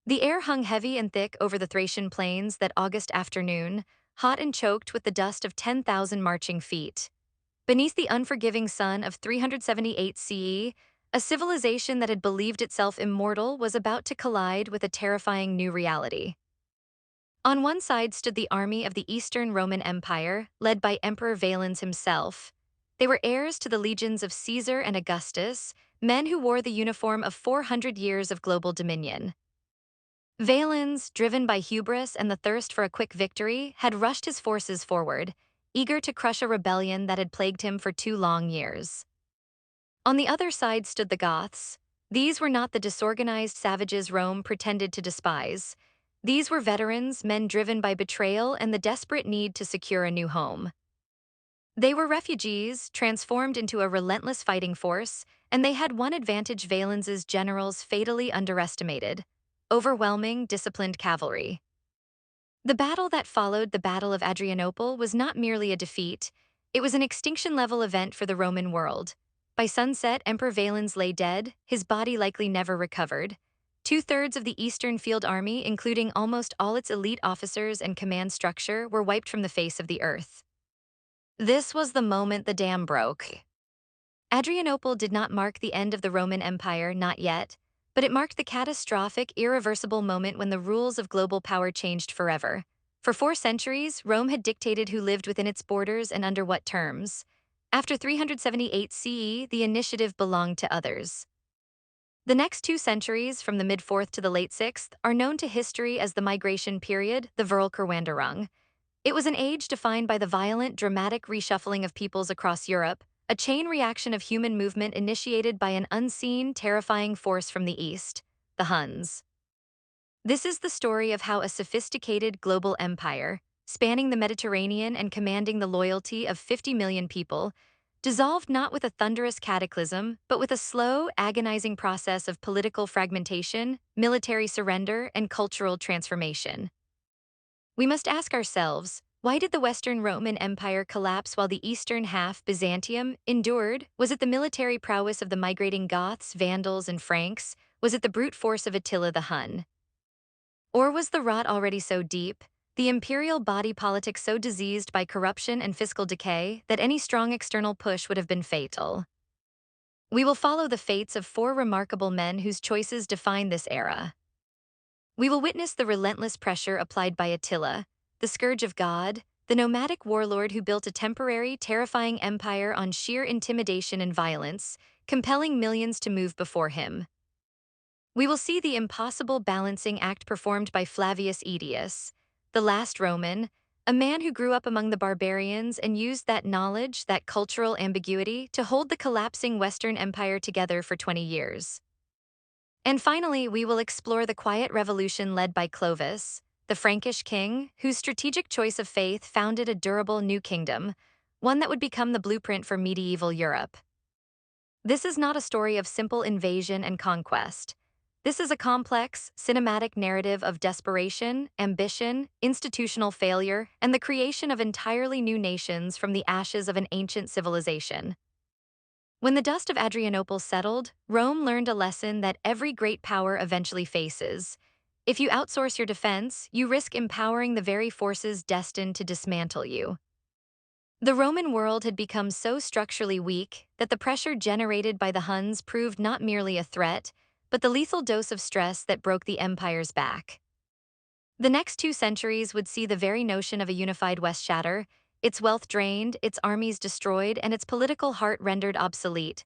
The air hung heavy and thick over the Thracian plains that August afternoon, hot and choked with the dust of 10,000 marching feet. Beneath the unforgiving sun of 378 CE, a civilization that had believed itself immortal was about to collide with a terrifying new reality. On one side stood the army of the Eastern Roman Empire, led by Emperor Valens himself. They were heirs to the legions of Caesar and Augustus, men who wore the uniform of 400 years of global dominion. Valens, driven by hubris and the thirst for a quick victory, had rushed his forces forward, eager to crush a rebellion that had plagued him for 2 long years. On the other side stood the Goths. These were not the disorganized savages Rome pretended to despise. These were veterans, men driven by betrayal and the desperate need to secure a new home. They were refugees, transformed into a relentless fighting force, and they had one advantage Valens's generals fatally underestimated: overwhelming, disciplined cavalry. The battle that followed the Battle of Adrianople was not merely a defeat, it was an extinction-level event for the Roman world. By sunset, Emperor Valens lay dead, his body likely never recovered. Two-thirds of the Eastern Field Army, including almost all its elite officers and command structure, were wiped from the face of the earth. This was the moment the dam broke. Adrianople did not mark the end of the Roman Empire, not yet, but it marked the catastrophic, irreversible moment when the rules of global power changed forever. For 4 centuries, Rome had dictated who lived within its borders and under what terms. After 378 CE, the initiative belonged to others. The next 2 centuries, from the mid-4th to the late 6th, are known to history as the migration period, the Völkerwanderung. It was an age defined by the violent, dramatic reshuffling of peoples across Europe, a chain reaction of human movement initiated by an unseen, terrifying force from the east, the Huns. This is the story of how a sophisticated global empire, spanning the Mediterranean and commanding the loyalty of 50 million people, dissolved not with a thunderous cataclysm, but with a slow, agonizing process of political fragmentation, military surrender, and cultural transformation. We must ask ourselves, why did the Western Roman Empire collapse while the eastern half, Byzantium, endured? Was it the military prowess of the migrating Goths, Vandals, and Franks? Was it the brute force of Attila the Hun? Or was the rot already so deep, the imperial body politic so diseased by corruption and fiscal decay, that any strong external push would have been fatal? We will follow the fates of 4 remarkable men whose choices define this era. We will witness the relentless pressure applied by Attila, the scourge of God, the nomadic warlord who built a temporary, terrifying empire on sheer intimidation and violence, compelling millions to move before him. We will see the impossible balancing act performed by Flavius Aetius, the last Roman, a man who grew up among the barbarians and used that knowledge, that cultural ambiguity, to hold the collapsing Western Empire together for 20 years. And finally, we will explore the quiet revolution led by Clovis, the Frankish king, whose strategic choice of faith founded a durable new kingdom, one that would become the blueprint for medieval Europe. This is not a story of simple invasion and conquest. This is a complex, cinematic narrative of desperation, ambition, institutional failure, and the creation of entirely new nations from the ashes of an ancient civilization. When the dust of Adrianople settled, Rome learned a lesson that every great power eventually faces. If you outsource your defense, you risk empowering the very forces destined to dismantle you. The Roman world had become so structurally weak that the pressure generated by the Huns proved not merely a threat, but the lethal dose of stress that broke the empire's back. The next 2 centuries would see the very notion of a unified West shatter, its wealth drained, its armies destroyed, and its political heart rendered obsolete.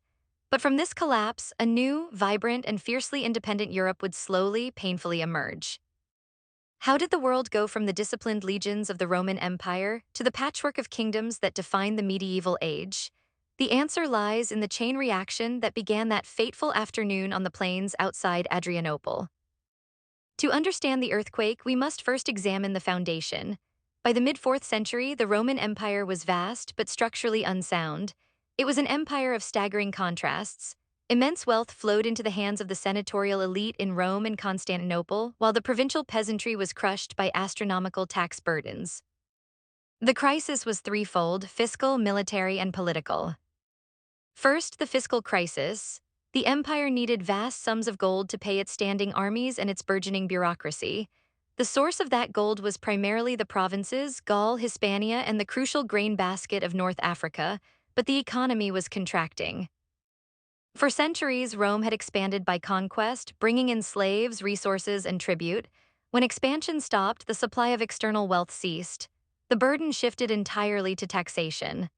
But from this collapse, a new, vibrant, and fiercely independent Europe would slowly, painfully emerge. How did the world go from the disciplined legions of the Roman Empire to the patchwork of kingdoms that defined the medieval age? The answer lies in the chain reaction that began that fateful afternoon on the plains outside Adrianople. To understand the earthquake, we must first examine the foundation. By the mid-4th century, the Roman Empire was vast but structurally unsound. It was an empire of staggering contrasts. Immense wealth flowed into the hands of the senatorial elite in Rome and Constantinople, while the provincial peasantry was crushed by astronomical tax burdens. The crisis was threefold: fiscal, military, and political. First, the fiscal crisis. the empire needed vast sums of gold to pay its standing armies and its burgeoning bureaucracy. The source of that gold was primarily the provinces, Gaul, Hispania, and the crucial grain basket of North Africa, but the economy was contracting. For centuries, Rome had expanded by conquest, bringing in slaves, resources, and tribute. When expansion stopped, the supply of external wealth ceased. The burden shifted entirely to taxation.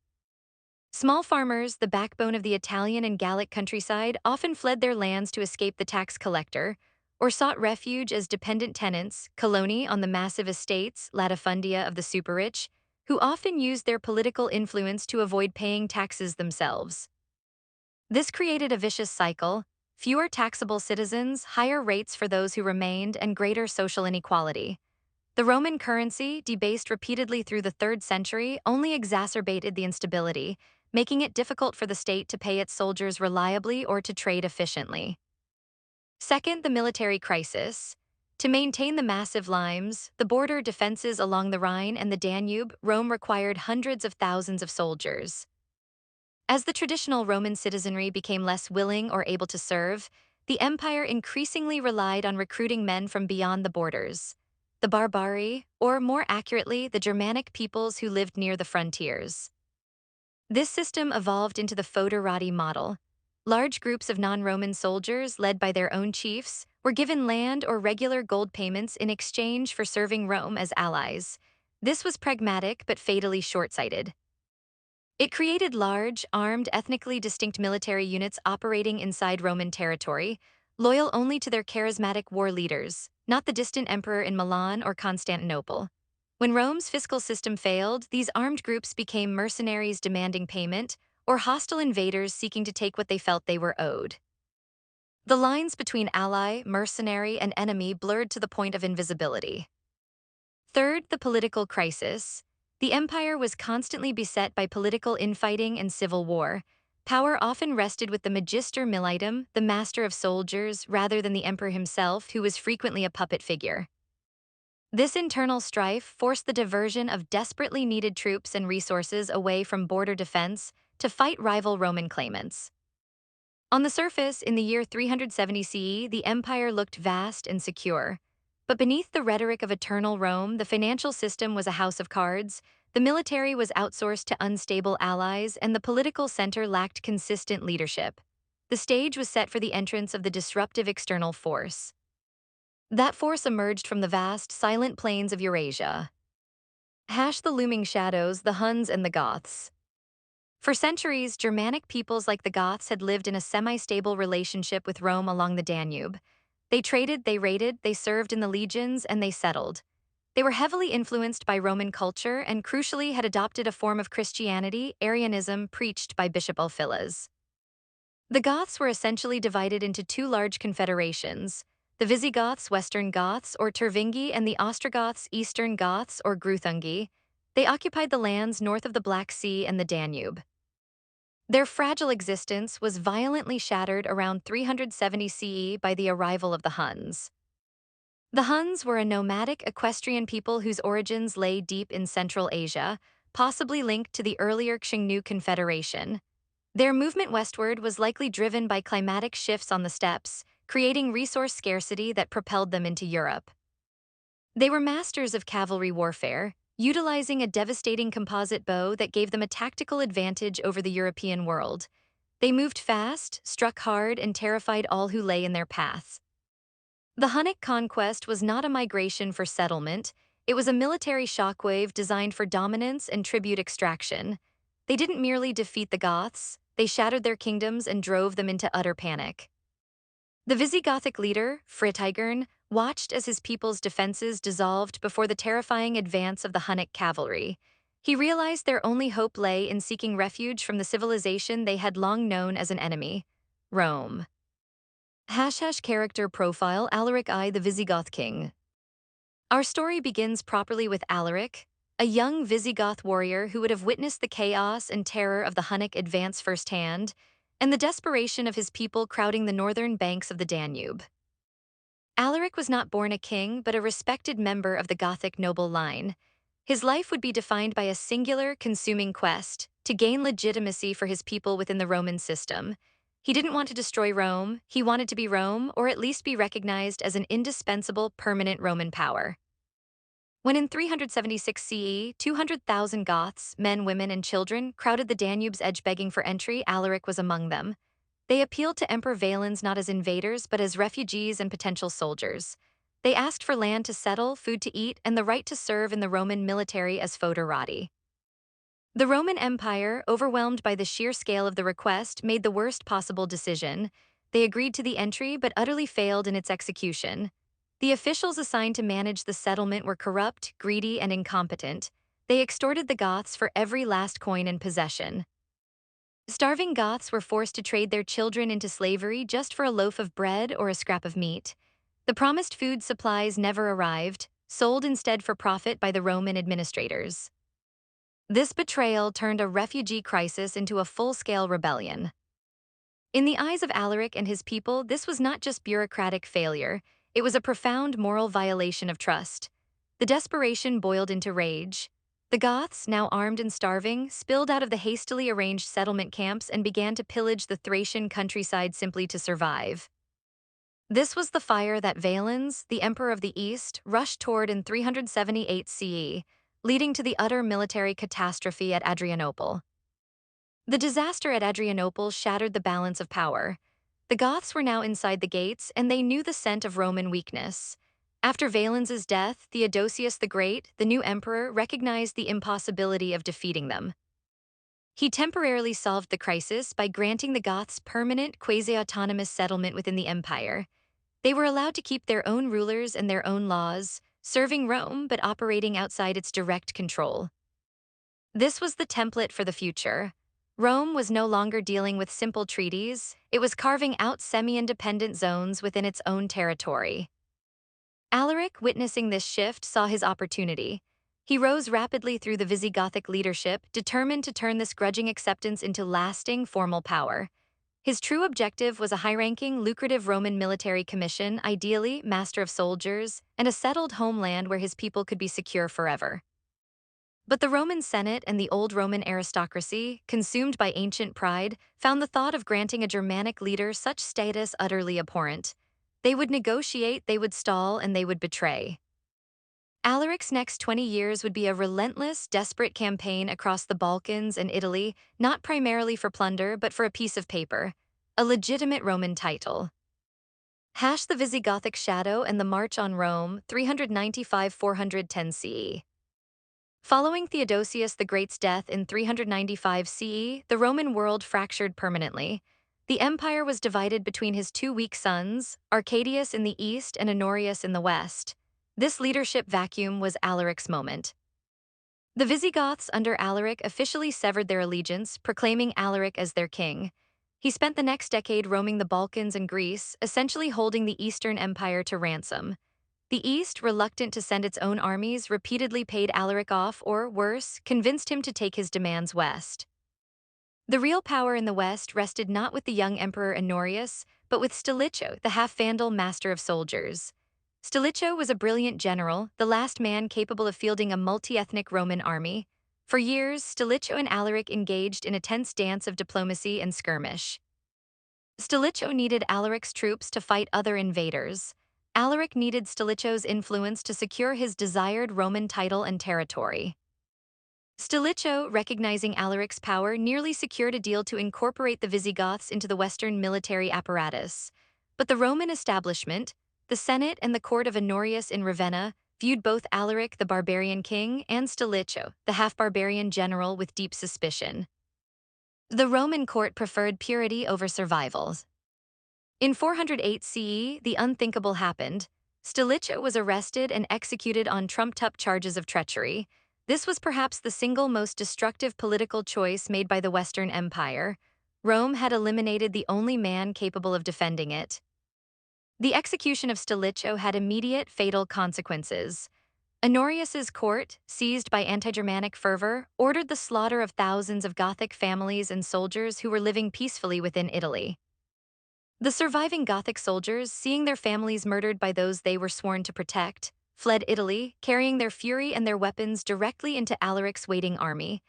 Small farmers, the backbone of the Italian and Gallic countryside, often fled their lands to escape the tax collector, or sought refuge as dependent tenants, coloni on the massive estates, latifundia of the super-rich, who often used their political influence to avoid paying taxes themselves. This created a vicious cycle: fewer taxable citizens, higher rates for those who remained, and greater social inequality. The Roman currency, debased repeatedly through the 3rd century, only exacerbated the instability, making it difficult for the state to pay its soldiers reliably or to trade efficiently. Second, the military crisis. To maintain the massive limes, the border defenses along the Rhine and the Danube, Rome required hundreds of thousands of soldiers. As the traditional Roman citizenry became less willing or able to serve, the empire increasingly relied on recruiting men from beyond the borders. The Barbari, or more accurately, the Germanic peoples who lived near the frontiers. This system evolved into the foederati model. Large groups of non-Roman soldiers, led by their own chiefs, were given land or regular gold payments in exchange for serving Rome as allies. This was pragmatic but fatally short-sighted. It created large, armed, ethnically distinct military units operating inside Roman territory, loyal only to their charismatic war leaders, not the distant emperor in Milan or Constantinople. When Rome's fiscal system failed, these armed groups became mercenaries demanding payment, or hostile invaders seeking to take what they felt they were owed. The lines between ally, mercenary, and enemy blurred to the point of invisibility. Third, the political crisis. The empire was constantly beset by political infighting and civil war. Power often rested with the magister militum, the master of soldiers, rather than the emperor himself, who was frequently a puppet figure. This internal strife forced the diversion of desperately needed troops and resources away from border defense to fight rival Roman claimants. On the surface, in the year 370 CE, the empire looked vast and secure. But beneath the rhetoric of eternal Rome, the financial system was a house of cards, the military was outsourced to unstable allies, and the political center lacked consistent leadership. The stage was set for the entrance of the disruptive external force. That force emerged from the vast, silent plains of Eurasia. The looming shadows, the Huns and the Goths. For centuries, Germanic peoples like the Goths had lived in a semi-stable relationship with Rome along the Danube. They traded, they raided, they served in the legions, and they settled. They were heavily influenced by Roman culture and crucially had adopted a form of Christianity, Arianism, preached by Bishop Ulfilas. The Goths were essentially divided into 2 large confederations: the Visigoths, Western Goths, or Tervingi, and the Ostrogoths, Eastern Goths, or Gruthungi. They occupied the lands north of the Black Sea and the Danube. Their fragile existence was violently shattered around 370 CE by the arrival of the Huns. The Huns were a nomadic equestrian people whose origins lay deep in Central Asia, possibly linked to the earlier Xiongnu Confederation. Their movement westward was likely driven by climatic shifts on the steppes, creating resource scarcity that propelled them into Europe. They were masters of cavalry warfare, utilizing a devastating composite bow that gave them a tactical advantage over the European world. They moved fast, struck hard, and terrified all who lay in their paths. The Hunnic conquest was not a migration for settlement, it was a military shockwave designed for dominance and tribute extraction. They didn't merely defeat the Goths, they shattered their kingdoms and drove them into utter panic. The Visigothic leader, Fritigern, watched as his people's defenses dissolved before the terrifying advance of the Hunnic cavalry. He realized their only hope lay in seeking refuge from the civilization they had long known as an enemy: Rome. Character profile: Alaric I, the Visigoth king. Our story begins properly with Alaric, a young Visigoth warrior who would have witnessed the chaos and terror of the Hunnic advance firsthand, and the desperation of his people crowding the northern banks of the Danube. Alaric was not born a king, but a respected member of the Gothic noble line. His life would be defined by a singular, consuming quest to gain legitimacy for his people within the Roman system. He didn't want to destroy Rome, he wanted to be Rome, or at least be recognized as an indispensable permanent Roman power. When in 376 CE, 200,000 Goths, men, women, and children, crowded the Danube's edge begging for entry, Alaric was among them. They appealed to Emperor Valens not as invaders but as refugees and potential soldiers. They asked for land to settle, food to eat, and the right to serve in the Roman military as foederati. The Roman Empire, overwhelmed by the sheer scale of the request, made the worst possible decision. They agreed to the entry but utterly failed in its execution. The officials assigned to manage the settlement were corrupt, greedy, and incompetent. They extorted the Goths for every last coin and possession. Starving Goths were forced to trade their children into slavery just for a loaf of bread or a scrap of meat. The promised food supplies never arrived, sold instead for profit by the Roman administrators. This betrayal turned a refugee crisis into a full-scale rebellion. In the eyes of Alaric and his people, this was not just bureaucratic failure, it was a profound moral violation of trust. The desperation boiled into rage. The Goths, now armed and starving, spilled out of the hastily arranged settlement camps and began to pillage the Thracian countryside simply to survive. This was the fire that Valens, the emperor of the East, rushed toward in 378 CE, leading to the utter military catastrophe at Adrianople. The disaster at Adrianople shattered the balance of power. The Goths were now inside the gates, and they knew the scent of Roman weakness. After Valens's death, Theodosius the Great, the new emperor, recognized the impossibility of defeating them. He temporarily solved the crisis by granting the Goths permanent quasi-autonomous settlement within the empire. They were allowed to keep their own rulers and their own laws, serving Rome but operating outside its direct control. This was the template for the future. Rome was no longer dealing with simple treaties, it was carving out semi-independent zones within its own territory. Alaric, witnessing this shift, saw his opportunity. He rose rapidly through the Visigothic leadership, determined to turn this grudging acceptance into lasting, formal power. His true objective was a high-ranking, lucrative Roman military commission, ideally master of soldiers, and a settled homeland where his people could be secure forever. But the Roman Senate and the old Roman aristocracy, consumed by ancient pride, found the thought of granting a Germanic leader such status utterly abhorrent. They would negotiate, they would stall, and they would betray. Alaric's next 20 years would be a relentless, desperate campaign across the Balkans and Italy, not primarily for plunder but for a piece of paper, a legitimate Roman title. The Visigothic Shadow and the March on Rome, 395–410 CE. Following Theodosius the Great's death in 395 CE, the Roman world fractured permanently. The empire was divided between his two weak sons, Arcadius in the east and Honorius in the west. This leadership vacuum was Alaric's moment. The Visigoths under Alaric officially severed their allegiance, proclaiming Alaric as their king. He spent the next decade roaming the Balkans and Greece, essentially holding the Eastern Empire to ransom. The East, reluctant to send its own armies, repeatedly paid Alaric off or, worse, convinced him to take his demands west. The real power in the West rested not with the young Emperor Honorius, but with Stilicho, the half-Vandal master of soldiers. Stilicho was a brilliant general, the last man capable of fielding a multi-ethnic Roman army. For years, Stilicho and Alaric engaged in a tense dance of diplomacy and skirmish. Stilicho needed Alaric's troops to fight other invaders. Alaric needed Stilicho's influence to secure his desired Roman title and territory. Stilicho, recognizing Alaric's power, nearly secured a deal to incorporate the Visigoths into the Western military apparatus. But the Roman establishment, the Senate and the court of Honorius in Ravenna, viewed both Alaric, the barbarian king, and Stilicho, the half-barbarian general, with deep suspicion. The Roman court preferred purity over survival. In 408 CE, the unthinkable happened. Stilicho was arrested and executed on trumped-up charges of treachery. This was perhaps the single most destructive political choice made by the Western Empire. Rome had eliminated the only man capable of defending it. The execution of Stilicho had immediate, fatal consequences. Honorius's court, seized by anti-Germanic fervor, ordered the slaughter of thousands of Gothic families and soldiers who were living peacefully within Italy. The surviving Gothic soldiers, seeing their families murdered by those they were sworn to protect, fled Italy, carrying their fury and their weapons directly into Alaric's waiting army.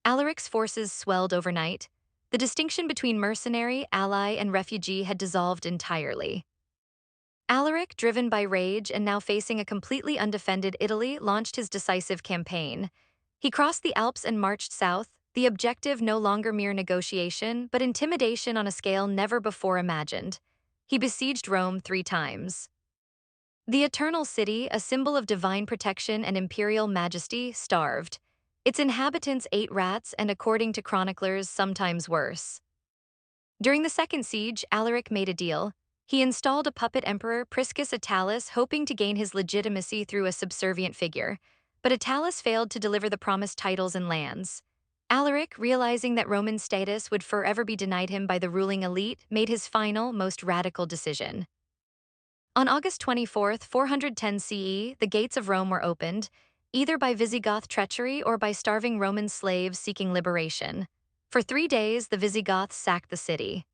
Alaric's forces swelled overnight. The distinction between mercenary, ally, and refugee had dissolved entirely. Alaric, driven by rage and now facing a completely undefended Italy, launched his decisive campaign. He crossed the Alps and marched south, the objective no longer mere negotiation, but intimidation on a scale never before imagined. He besieged Rome 3 times. The Eternal City, a symbol of divine protection and imperial majesty, starved. Its inhabitants ate rats and, according to chroniclers, sometimes worse. During the second siege, Alaric made a deal. He installed a puppet emperor, Priscus Attalus, hoping to gain his legitimacy through a subservient figure. But Attalus failed to deliver the promised titles and lands. Alaric, realizing that Roman status would forever be denied him by the ruling elite, made his final, most radical decision. On August 24, 410 CE, the gates of Rome were opened, either by Visigoth treachery or by starving Roman slaves seeking liberation. For 3 days, the Visigoths sacked the city.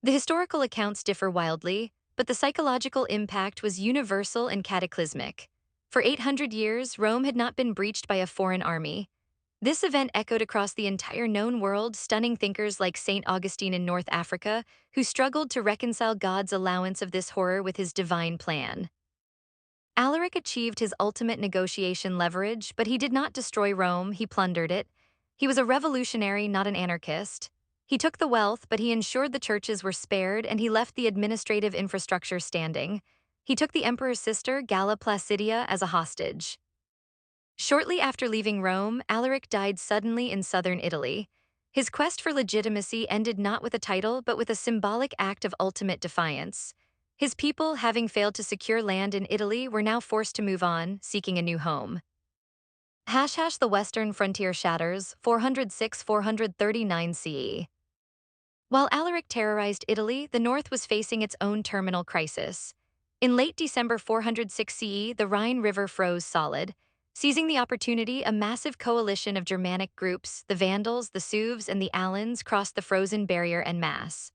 The historical accounts differ wildly, but the psychological impact was universal and cataclysmic. For 800 years, Rome had not been breached by a foreign army. This event echoed across the entire known world, stunning thinkers like St. Augustine in North Africa, who struggled to reconcile God's allowance of this horror with his divine plan. Alaric achieved his ultimate negotiation leverage, but he did not destroy Rome, he plundered it. He was a revolutionary, not an anarchist. He took the wealth, but he ensured the churches were spared, and he left the administrative infrastructure standing. He took the emperor's sister, Galla Placidia, as a hostage. Shortly after leaving Rome, Alaric died suddenly in southern Italy. His quest for legitimacy ended not with a title, but with a symbolic act of ultimate defiance. His people, having failed to secure land in Italy, were now forced to move on, seeking a new home. The western frontier shatters, 406–439 CE. While Alaric terrorized Italy, the north was facing its own terminal crisis. In late December 406 CE, the Rhine River froze solid. Seizing the opportunity, a massive coalition of Germanic groups, the Vandals, the Sueves, and the Alans, crossed the frozen barrier en masse.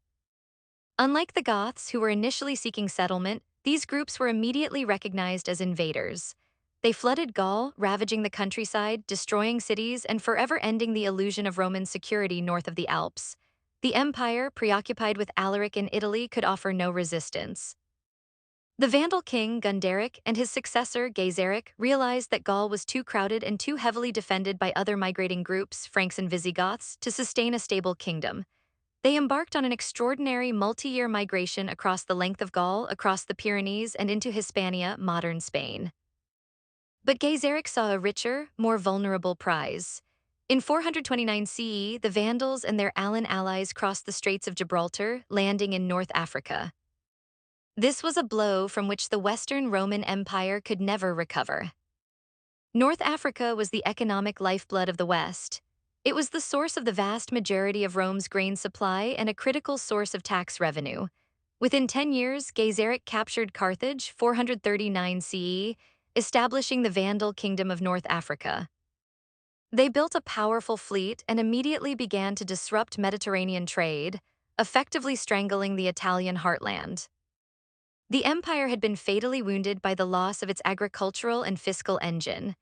Unlike the Goths, who were initially seeking settlement, these groups were immediately recognized as invaders. They flooded Gaul, ravaging the countryside, destroying cities, and forever ending the illusion of Roman security north of the Alps. The empire, preoccupied with Alaric in Italy, could offer no resistance. The Vandal king, Gunderic, and his successor, Gaiseric, realized that Gaul was too crowded and too heavily defended by other migrating groups, Franks and Visigoths, to sustain a stable kingdom. They embarked on an extraordinary multi-year migration across the length of Gaul, across the Pyrenees, and into Hispania, modern Spain. But Gaiseric saw a richer, more vulnerable prize. In 429 CE, the Vandals and their Alan allies crossed the Straits of Gibraltar, landing in North Africa. This was a blow from which the Western Roman Empire could never recover. North Africa was the economic lifeblood of the West. It was the source of the vast majority of Rome's grain supply and a critical source of tax revenue. Within 10 years, Gaiseric captured Carthage, 439 CE, establishing the Vandal Kingdom of North Africa. They built a powerful fleet and immediately began to disrupt Mediterranean trade, effectively strangling the Italian heartland. The empire had been fatally wounded by the loss of its agricultural and fiscal engine.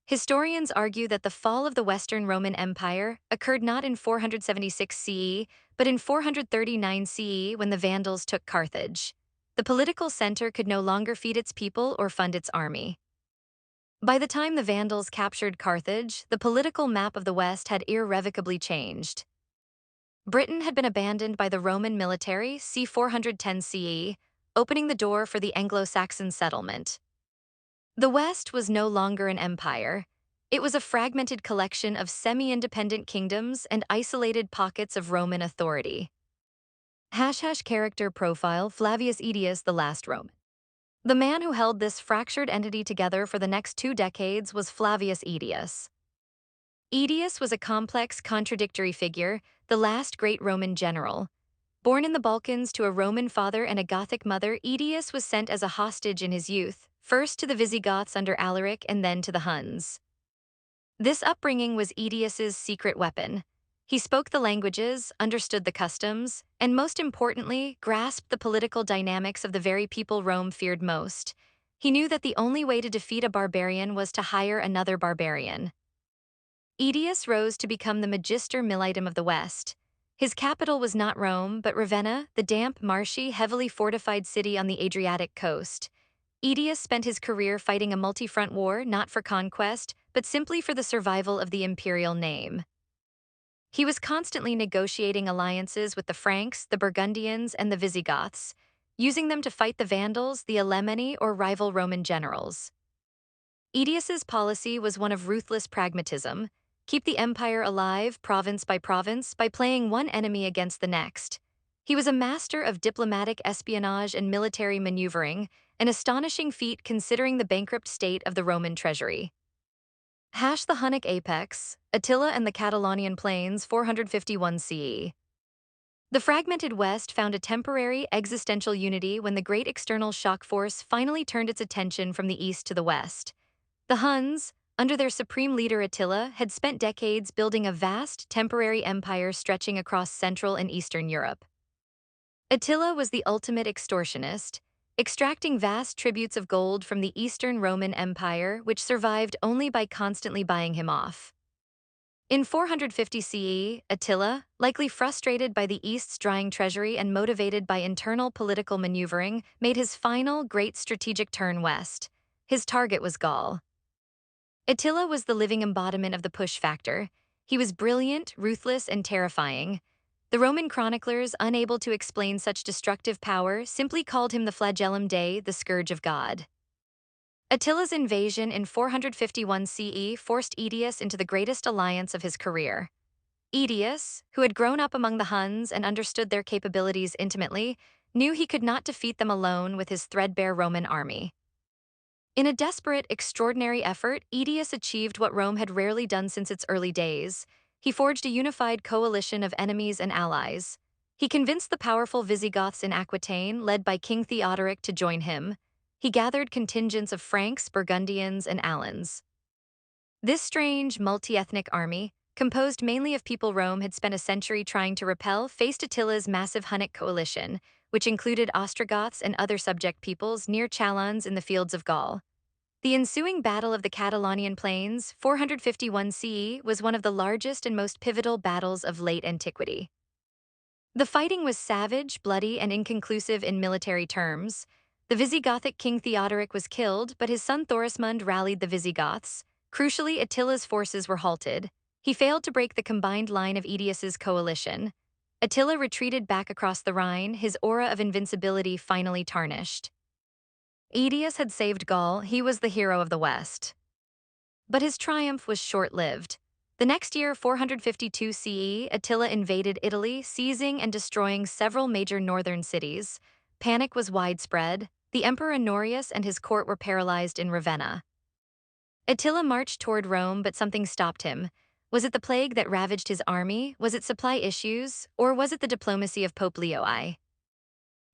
Historians argue that the fall of the Western Roman Empire occurred not in 476 CE, but in 439 CE when the Vandals took Carthage. The political center could no longer feed its people or fund its army. By the time the Vandals captured Carthage, the political map of the West had irrevocably changed. Britain had been abandoned by the Roman military, c. 410 CE, opening the door for the Anglo-Saxon settlement. The West was no longer an empire. It was a fragmented collection of semi-independent kingdoms and isolated pockets of Roman authority. Character profile: Flavius Aetius, the last Roman. The man who held this fractured entity together for the next 2 decades was Flavius Aetius. Aetius was a complex, contradictory figure, the last great Roman general. Born in the Balkans to a Roman father and a Gothic mother, Aetius was sent as a hostage in his youth, first to the Visigoths under Alaric and then to the Huns. This upbringing was Aetius's secret weapon. He spoke the languages, understood the customs, and most importantly, grasped the political dynamics of the very people Rome feared most. He knew that the only way to defeat a barbarian was to hire another barbarian. Aetius rose to become the Magister Militum of the West. His capital was not Rome, but Ravenna, the damp, marshy, heavily fortified city on the Adriatic coast. Aetius spent his career fighting a multi-front war not for conquest, but simply for the survival of the imperial name. He was constantly negotiating alliances with the Franks, the Burgundians, and the Visigoths, using them to fight the Vandals, the Alemanni, or rival Roman generals. Aetius's policy was one of ruthless pragmatism: keep the empire alive, province, by playing one enemy against the next. He was a master of diplomatic espionage and military maneuvering, an astonishing feat considering the bankrupt state of the Roman treasury. The Hunnic apex, Attila and the Catalaunian plains, 451 CE. The fragmented West found a temporary existential unity when the great external shock force finally turned its attention from the east to the west. The Huns, under their supreme leader Attila, had spent decades building a vast, temporary empire stretching across Central and Eastern Europe. Attila was the ultimate extortionist, extracting vast tributes of gold from the Eastern Roman Empire, which survived only by constantly buying him off. In 450 CE, Attila, likely frustrated by the East's drying treasury and motivated by internal political maneuvering, made his final, great strategic turn west. His target was Gaul. Attila was the living embodiment of the push factor. He was brilliant, ruthless, and terrifying. The Roman chroniclers, unable to explain such destructive power, simply called him the Flagellum Dei, the Scourge of God. Attila's invasion in 451 CE forced Aetius into the greatest alliance of his career. Aetius, who had grown up among the Huns and understood their capabilities intimately, knew he could not defeat them alone with his threadbare Roman army. In a desperate, extraordinary effort, Aetius achieved what Rome had rarely done since its early days. He forged a unified coalition of enemies and allies. He convinced the powerful Visigoths in Aquitaine, led by King Theodoric, to join him. He gathered contingents of Franks, Burgundians, and Alans. This strange, multi-ethnic army, composed mainly of people Rome had spent a century trying to repel, faced Attila's massive Hunnic coalition, which included Ostrogoths and other subject peoples near Chalons in the fields of Gaul. The ensuing Battle of the Catalaunian Plains, 451 CE, was one of the largest and most pivotal battles of late antiquity. The fighting was savage, bloody, and inconclusive in military terms. The Visigothic king Theodoric was killed, but his son Thorismund rallied the Visigoths. Crucially, Attila's forces were halted. He failed to break the combined line of Aetius's coalition. Attila retreated back across the Rhine, his aura of invincibility finally tarnished. Aetius had saved Gaul, he was the hero of the West. But his triumph was short-lived. The next year, 452 CE, Attila invaded Italy, seizing and destroying several major northern cities. Panic was widespread. The Emperor Honorius and his court were paralyzed in Ravenna. Attila marched toward Rome, but something stopped him. Was it the plague that ravaged his army? Was it supply issues? Or was it the diplomacy of Pope Leo I?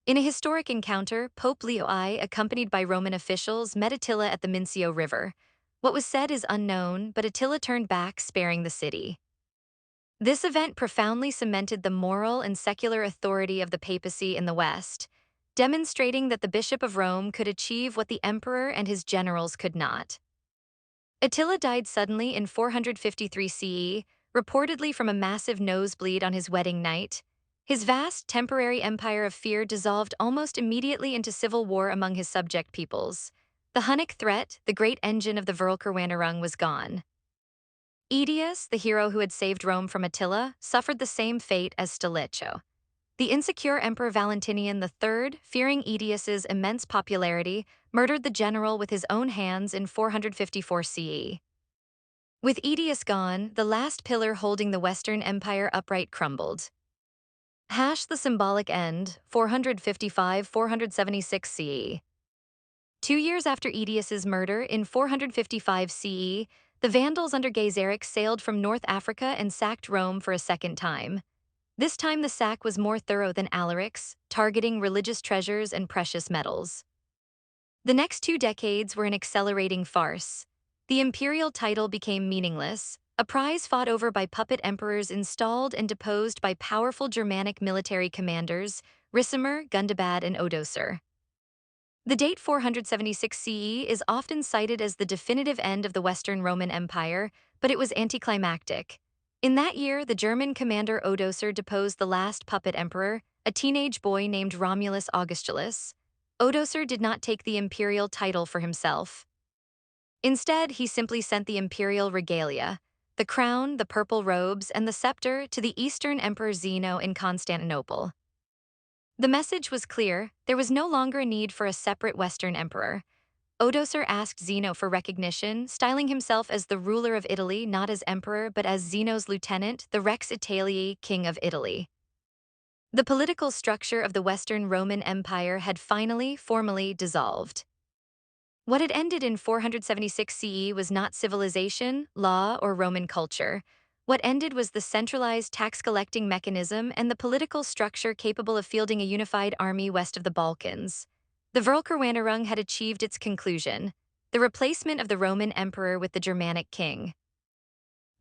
In a historic encounter, Pope Leo I, accompanied by Roman officials, met Attila at the Mincio River. What was said is unknown, but Attila turned back, sparing the city. This event profoundly cemented the moral and secular authority of the papacy in the West, demonstrating that the Bishop of Rome could achieve what the emperor and his generals could not. Attila died suddenly in 453 CE, reportedly from a massive nosebleed on his wedding night. His vast, temporary empire of fear dissolved almost immediately into civil war among his subject peoples. The Hunnic threat, the great engine of the Völkerwanderung, was gone. Aetius, the hero who had saved Rome from Attila, suffered the same fate as Stilicho. The insecure Emperor Valentinian III, fearing Aetius's immense popularity, murdered the general with his own hands in 454 CE. With Aetius gone, the last pillar holding the Western Empire upright crumbled. The Symbolic End, 455–476 CE. 2 years after Aetius's murder, in 455 CE, the Vandals under Gaiseric sailed from North Africa and sacked Rome for a second time. This time the sack was more thorough than Alaric's, targeting religious treasures and precious metals. The next 2 decades were an accelerating farce. The imperial title became meaningless, a prize fought over by puppet emperors installed and deposed by powerful Germanic military commanders, Ricimer, Gundobad, and Odoacer. The date 476 CE is often cited as the definitive end of the Western Roman Empire, but it was anticlimactic. In that year, the German commander Odoacer deposed the last puppet emperor, a teenage boy named Romulus Augustulus. Odoacer did not take the imperial title for himself. Instead, he simply sent the imperial regalia, the crown, the purple robes, and the scepter to the Eastern Emperor Zeno in Constantinople. The message was clear: there was no longer a need for a separate Western emperor. Odoacer asked Zeno for recognition, styling himself as the ruler of Italy not as emperor but as Zeno's lieutenant, the Rex Italii, king of Italy. The political structure of the Western Roman Empire had finally, formally dissolved. What had ended in 476 CE was not civilization, law, or Roman culture. What ended was the centralized tax-collecting mechanism and the political structure capable of fielding a unified army west of the Balkans. The Völkerwanderung had achieved its conclusion, the replacement of the Roman emperor with the Germanic king.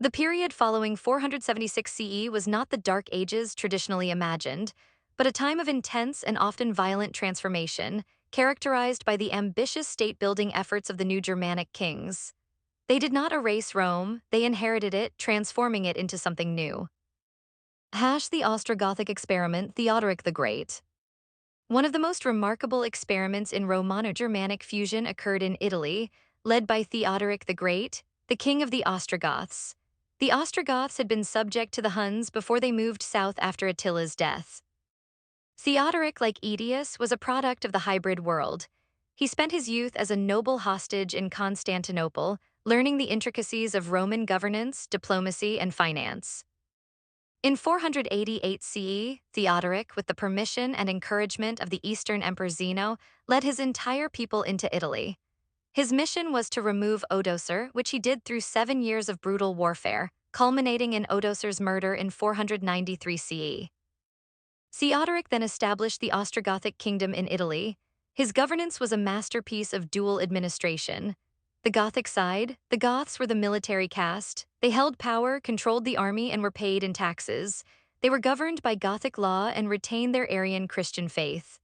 The period following 476 CE was not the Dark Ages traditionally imagined, but a time of intense and often violent transformation, characterized by the ambitious state-building efforts of the new Germanic kings. They did not erase Rome, they inherited it, transforming it into something new. The Ostrogothic experiment, Theodoric the Great. One of the most remarkable experiments in Romano-Germanic fusion occurred in Italy, led by Theodoric the Great, the king of the Ostrogoths. The Ostrogoths had been subject to the Huns before they moved south after Attila's death. Theodoric, like Aetius, was a product of the hybrid world. He spent his youth as a noble hostage in Constantinople, learning the intricacies of Roman governance, diplomacy, and finance. In 488 CE, Theodoric, with the permission and encouragement of the Eastern Emperor Zeno, led his entire people into Italy. His mission was to remove Odoacer, which he did through 7 years of brutal warfare, culminating in Odoacer's murder in 493 CE. Theodoric then established the Ostrogothic kingdom in Italy. His governance was a masterpiece of dual administration. The Gothic side, the Goths were the military caste. They held power, controlled the army, and were paid in taxes. They were governed by Gothic law and retained their Arian Christian faith.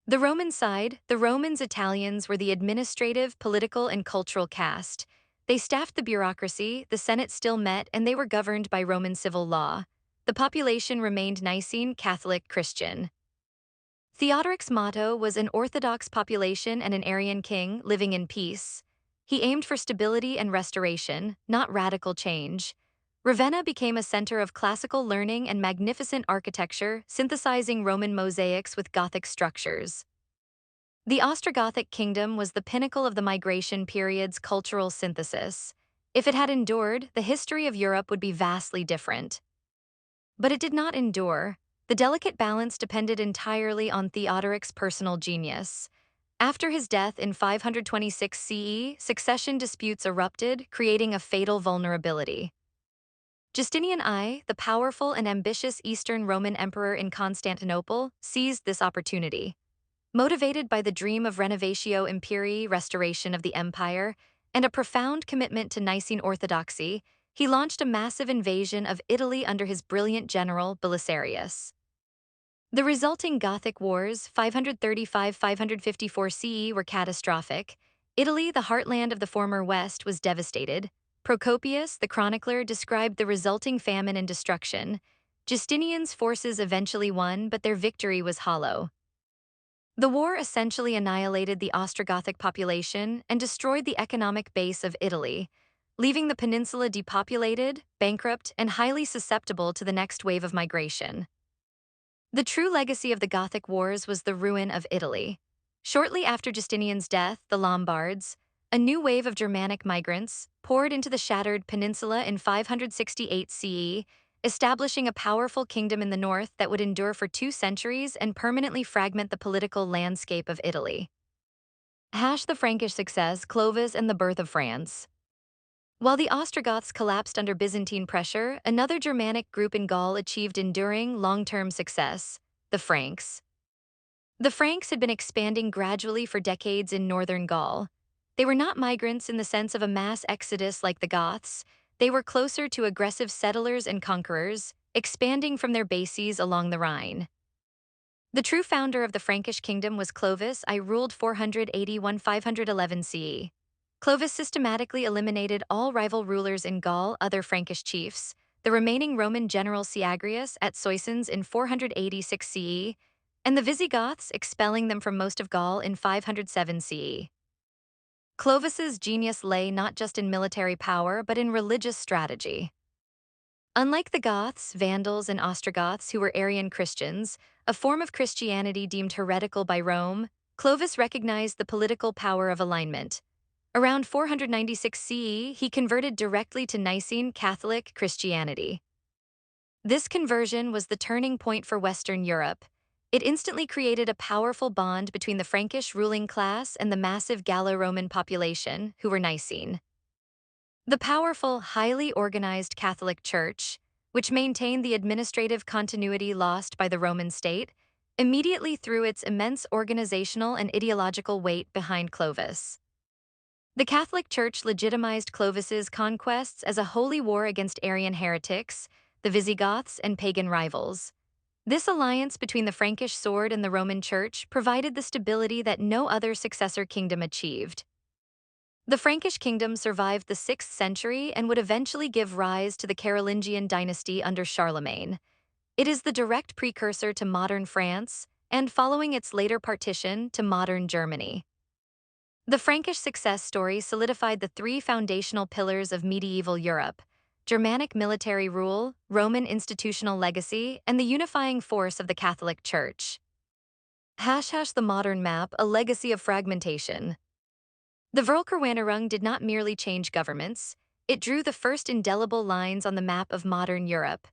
The Roman side, the Romans Italians were the administrative, political, and cultural caste. They staffed the bureaucracy, the Senate still met, and they were governed by Roman civil law. The population remained Nicene, Catholic, Christian. Theodoric's motto was an Orthodox population and an Arian king living in peace. He aimed for stability and restoration, not radical change. Ravenna became a center of classical learning and magnificent architecture, synthesizing Roman mosaics with Gothic structures. The Ostrogothic kingdom was the pinnacle of the migration period's cultural synthesis. If it had endured, the history of Europe would be vastly different. But it did not endure. The delicate balance depended entirely on Theodoric's personal genius. After his death in 526 CE, succession disputes erupted, creating a fatal vulnerability. Justinian I, the powerful and ambitious Eastern Roman emperor in Constantinople, seized this opportunity. Motivated by the dream of renovatio imperii, restoration of the empire, and a profound commitment to Nicene orthodoxy, he launched a massive invasion of Italy under his brilliant general, Belisarius. The resulting Gothic Wars, 535–554 CE, were catastrophic. Italy, the heartland of the former West, was devastated. Procopius, the chronicler, described the resulting famine and destruction. Justinian's forces eventually won, but their victory was hollow. The war essentially annihilated the Ostrogothic population and destroyed the economic base of Italy, leaving the peninsula depopulated, bankrupt, and highly susceptible to the next wave of migration. The true legacy of the Gothic Wars was the ruin of Italy. Shortly after Justinian's death, the Lombards, a new wave of Germanic migrants, poured into the shattered peninsula in 568 CE, establishing a powerful kingdom in the north that would endure for 2 centuries and permanently fragment the political landscape of Italy. The Frankish success, Clovis and the birth of France. While the Ostrogoths collapsed under Byzantine pressure, another Germanic group in Gaul achieved enduring, long-term success, the Franks. The Franks had been expanding gradually for decades in northern Gaul. They were not migrants in the sense of a mass exodus like the Goths. They were closer to aggressive settlers and conquerors, expanding from their bases along the Rhine. The true founder of the Frankish kingdom was Clovis. I ruled 481–511 CE. Clovis systematically eliminated all rival rulers in Gaul, other Frankish chiefs. the remaining Roman general Syagrius at Soissons in 486 CE, and the Visigoths expelling them from most of Gaul in 507 CE. Clovis's genius lay not just in military power but in religious strategy. Unlike the Goths, Vandals, and Ostrogoths, who were Arian Christians, a form of Christianity deemed heretical by Rome, Clovis recognized the political power of alignment. Around 496 CE, he converted directly to Nicene Catholic Christianity. This conversion was the turning point for Western Europe. It instantly created a powerful bond between the Frankish ruling class and the massive Gallo-Roman population, who were Nicene. The powerful, highly organized Catholic Church, which maintained the administrative continuity lost by the Roman state, immediately threw its immense organizational and ideological weight behind Clovis. The Catholic Church legitimized Clovis's conquests as a holy war against Arian heretics, the Visigoths, and pagan rivals. This alliance between the Frankish sword and the Roman Church provided the stability that no other successor kingdom achieved. The Frankish kingdom survived the 6th century and would eventually give rise to the Carolingian dynasty under Charlemagne. It is the direct precursor to modern France, and following its later partition, to modern Germany. The Frankish success story solidified the three foundational pillars of medieval Europe: Germanic military rule, Roman institutional legacy, and the unifying force of the Catholic Church. The modern map, a legacy of fragmentation. The Völkerwanderung did not merely change governments, it drew the first indelible lines on the map of modern Europe.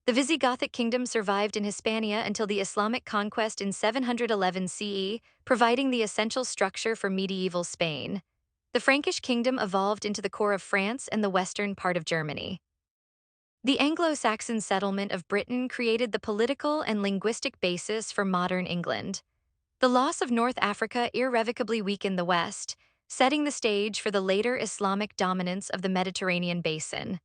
The Visigothic kingdom survived in Hispania until the Islamic conquest in 711 CE, providing the essential structure for medieval Spain. The Frankish kingdom evolved into the core of France and the western part of Germany. The Anglo-Saxon settlement of Britain created the political and linguistic basis for modern England. The loss of North Africa irrevocably weakened the West, setting the stage for the later Islamic dominance of the Mediterranean basin.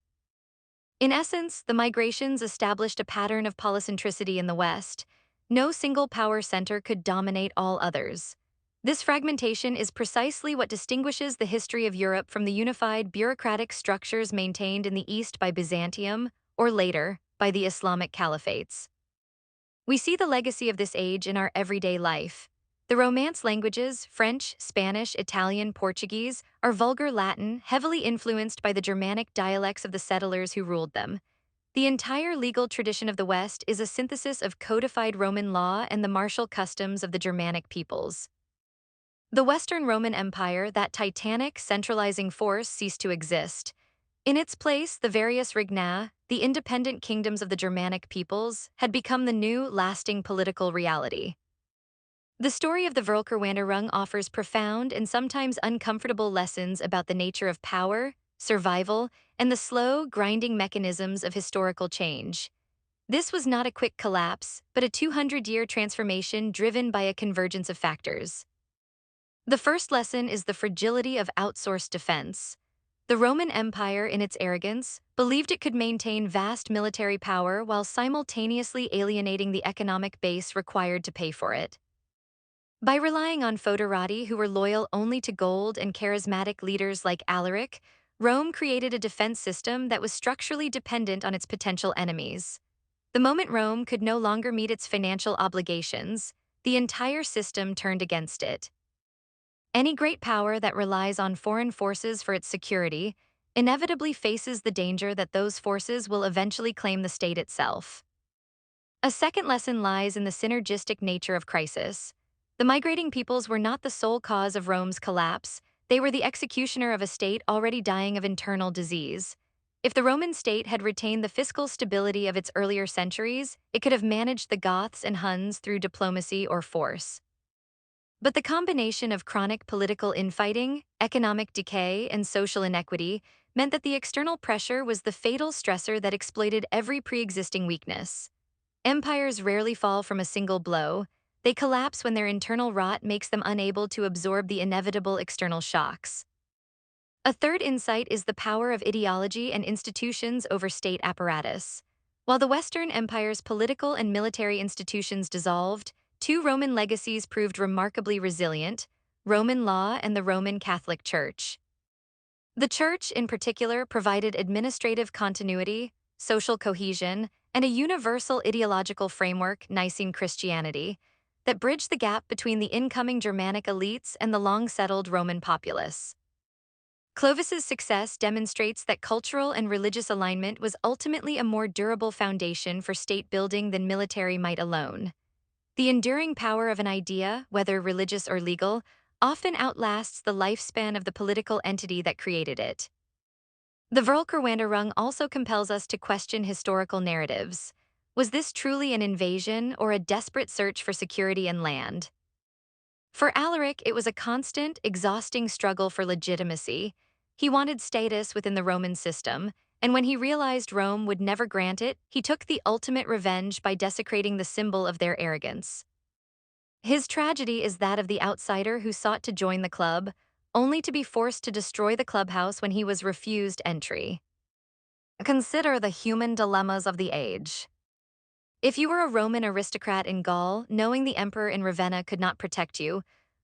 In essence, the migrations established a pattern of polycentricity in the West. No single power center could dominate all others. This fragmentation is precisely what distinguishes the history of Europe from the unified bureaucratic structures maintained in the East by Byzantium, or later, by the Islamic caliphates. We see the legacy of this age in our everyday life. The Romance languages, French, Spanish, Italian, Portuguese, are vulgar Latin, heavily influenced by the Germanic dialects of the settlers who ruled them. The entire legal tradition of the West is a synthesis of codified Roman law and the martial customs of the Germanic peoples. The Western Roman Empire, that titanic, centralizing force, ceased to exist. In its place, the various Regna, the independent kingdoms of the Germanic peoples, had become the new, lasting political reality. The story of the Völkerwanderung offers profound and sometimes uncomfortable lessons about the nature of power, survival, and the slow, grinding mechanisms of historical change. This was not a quick collapse, but a 200-year transformation driven by a convergence of factors. The first lesson is the fragility of outsourced defense. The Roman Empire, in its arrogance, believed it could maintain vast military power while simultaneously alienating the economic base required to pay for it. By relying on foederati who were loyal only to gold and charismatic leaders like Alaric, Rome created a defense system that was structurally dependent on its potential enemies. The moment Rome could no longer meet its financial obligations, the entire system turned against it. Any great power that relies on foreign forces for its security inevitably faces the danger that those forces will eventually claim the state itself. A second lesson lies in the synergistic nature of crisis. The migrating peoples were not the sole cause of Rome's collapse, they were the executioner of a state already dying of internal disease. If the Roman state had retained the fiscal stability of its earlier centuries, it could have managed the Goths and Huns through diplomacy or force. But the combination of chronic political infighting, economic decay, and social inequity meant that the external pressure was the fatal stressor that exploited every pre-existing weakness. Empires rarely fall from a single blow. They collapse when their internal rot makes them unable to absorb the inevitable external shocks. A third insight is the power of ideology and institutions over state apparatus. While the Western Empire's political and military institutions dissolved, two Roman legacies proved remarkably resilient: Roman law and the Roman Catholic Church. The Church, in particular, provided administrative continuity, social cohesion, and a universal ideological framework, Nicene Christianity, that bridged the gap between the incoming Germanic elites and the long-settled Roman populace. Clovis's success demonstrates that cultural and religious alignment was ultimately a more durable foundation for state building than military might alone. The enduring power of an idea, whether religious or legal, often outlasts the lifespan of the political entity that created it. The Völkerwanderung also compels us to question historical narratives. Was this truly an invasion or a desperate search for security and land? For Alaric, it was a constant, exhausting struggle for legitimacy. He wanted status within the Roman system, and when he realized Rome would never grant it, he took the ultimate revenge by desecrating the symbol of their arrogance. His tragedy is that of the outsider who sought to join the club, only to be forced to destroy the clubhouse when he was refused entry. Consider the human dilemmas of the age. If you were a Roman aristocrat in Gaul, knowing the emperor in Ravenna could not protect you,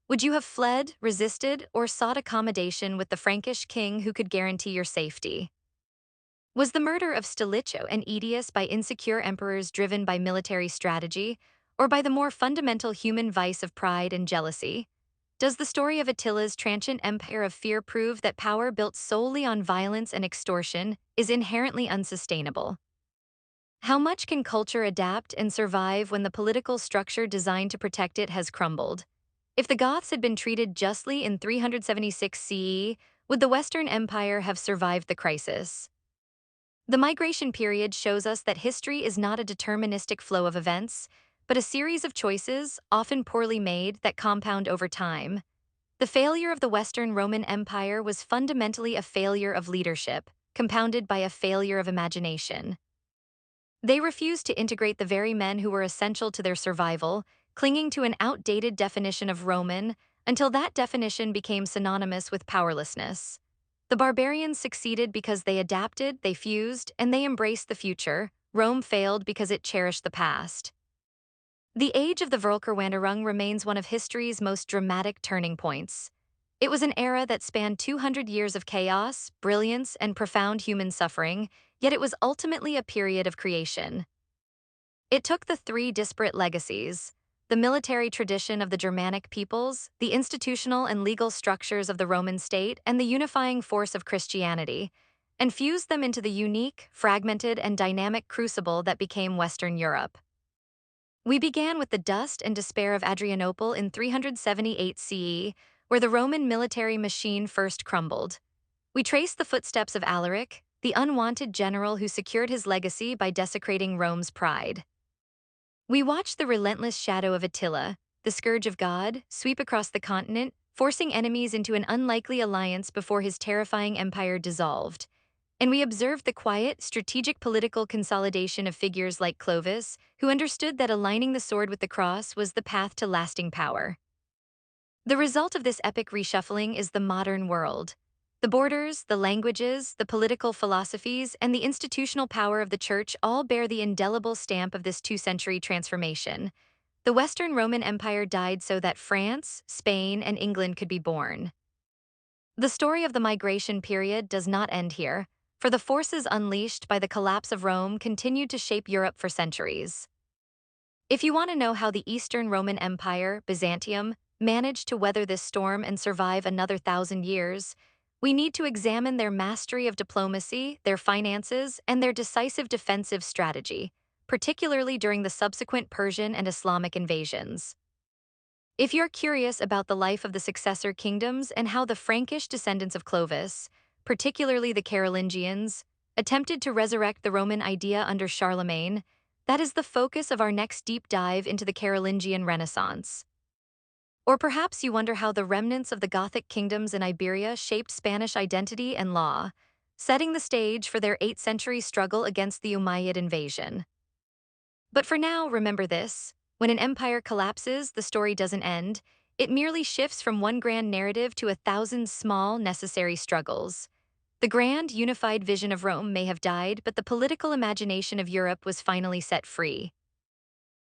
would you have fled, resisted, or sought accommodation with the Frankish king who could guarantee your safety? Was the murder of Stilicho and Aetius by insecure emperors driven by military strategy, or by the more fundamental human vice of pride and jealousy? Does the story of Attila's transient empire of fear prove that power built solely on violence and extortion is inherently unsustainable? How much can culture adapt and survive when the political structure designed to protect it has crumbled? If the Goths had been treated justly in 376 CE, would the Western Empire have survived the crisis? The migration period shows us that history is not a deterministic flow of events, but a series of choices, often poorly made, that compound over time. The failure of the Western Roman Empire was fundamentally a failure of leadership, compounded by a failure of imagination. They refused to integrate the very men who were essential to their survival, clinging to an outdated definition of Roman until that definition became synonymous with powerlessness. The barbarians succeeded because they adapted, they fused, and they embraced the future. Rome failed because it cherished the past. The age of the Völkerwanderung remains one of history's most dramatic turning points. It was an era that spanned 200 years of chaos, brilliance, and profound human suffering, yet it was ultimately a period of creation. It took the three disparate legacies: the military tradition of the Germanic peoples, the institutional and legal structures of the Roman state, and the unifying force of Christianity, and fused them into the unique, fragmented, and dynamic crucible that became Western Europe. We began with the dust and despair of Adrianople in 378 CE, where the Roman military machine first crumbled. We traced the footsteps of Alaric, the unwanted general who secured his legacy by desecrating Rome's pride. We watched the relentless shadow of Attila, the scourge of God, sweep across the continent, forcing enemies into an unlikely alliance before his terrifying empire dissolved. And we observed the quiet, strategic political consolidation of figures like Clovis, who understood that aligning the sword with the cross was the path to lasting power. The result of this epic reshuffling is the modern world. The borders, the languages, the political philosophies, and the institutional power of the Church all bear the indelible stamp of this two-century transformation. The Western Roman Empire died so that France, Spain, and England could be born. The story of the migration period does not end here, for the forces unleashed by the collapse of Rome continued to shape Europe for centuries. If you want to know how the Eastern Roman Empire, Byzantium, managed to weather this storm and survive another 1,000 years, we need to examine their mastery of diplomacy, their finances, and their decisive defensive strategy, particularly during the subsequent Persian and Islamic invasions. If you're curious about the life of the successor kingdoms and how the Frankish descendants of Clovis, particularly the Carolingians, attempted to resurrect the Roman idea under Charlemagne, that is the focus of our next deep dive into the Carolingian Renaissance. Or perhaps you wonder how the remnants of the Gothic kingdoms in Iberia shaped Spanish identity and law, setting the stage for their 8th century struggle against the Umayyad invasion. But for now, remember this: when an empire collapses, the story doesn't end. It merely shifts from one grand narrative to 1,000 small, necessary struggles. The grand, unified vision of Rome may have died, but the political imagination of Europe was finally set free.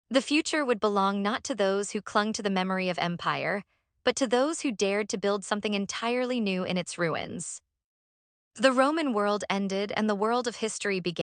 The future would belong not to those who clung to the memory of empire, but to those who dared to build something entirely new in its ruins. The Roman world ended and the world of history began.